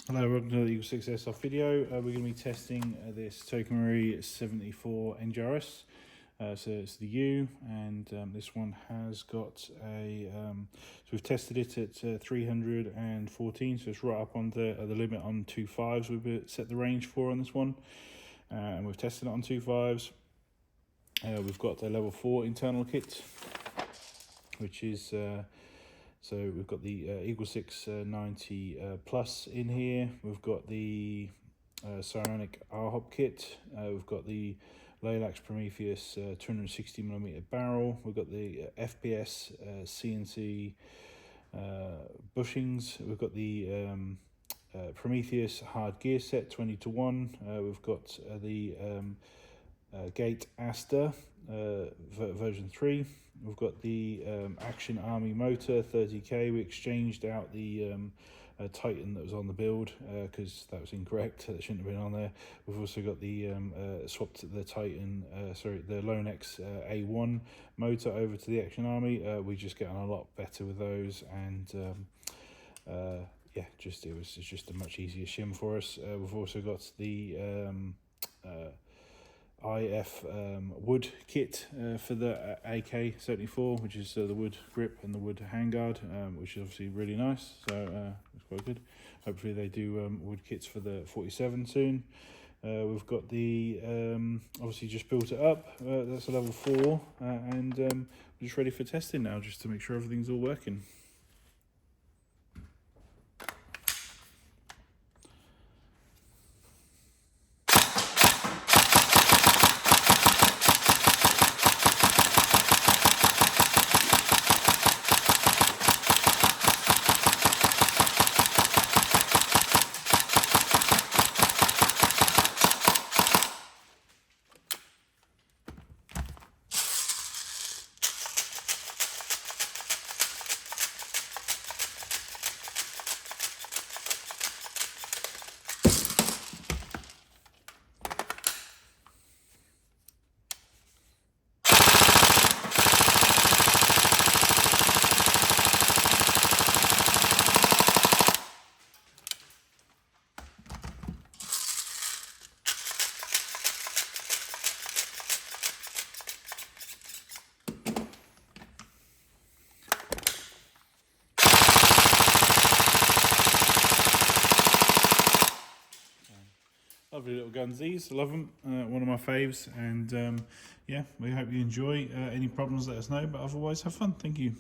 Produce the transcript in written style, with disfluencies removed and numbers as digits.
Hello, welcome to the Eagle 6 Airsoft video. We're going to be testing this AK74 NGRS. So it's the U, and this one has got a. So we've tested it at 314, so it's right up on the limit on 2.5s. We've set the range for on this one, and we've tested it on 2.5s. We've got a level 4 internal kit, which is. So we've got the Eagle 690 Plus in here. We've got the Psionic R-Hop kit. We've got the Lipo Prometheus 260mm barrel. We've got the FPS CNC bushings. We've got the Prometheus hard gear set 20:1. We've got the Geat ASTER version 3. We've got the Action Army motor 30k. We exchanged out the Titan that was on the build because that was incorrect. That shouldn't have been on there. We've also got the swapped the Titan, the Lonex A1 motor over to the Action Army. We just get on a lot better with those, and yeah, it's just a much easier shim for us. We've also got the IF wood kit for the AK74, which is the wood grip and the wood handguard, which is obviously really nice, so it's quite good. Hopefully they do wood kits for the 47 soon. We've got the obviously just built it up. That's a level 4, and we're just ready for testing now, just to make sure everything's all working. Lovely little gunsies, love them, one of my faves, and yeah, we hope you enjoy. Any problems, let us know, but otherwise have fun. Thank you.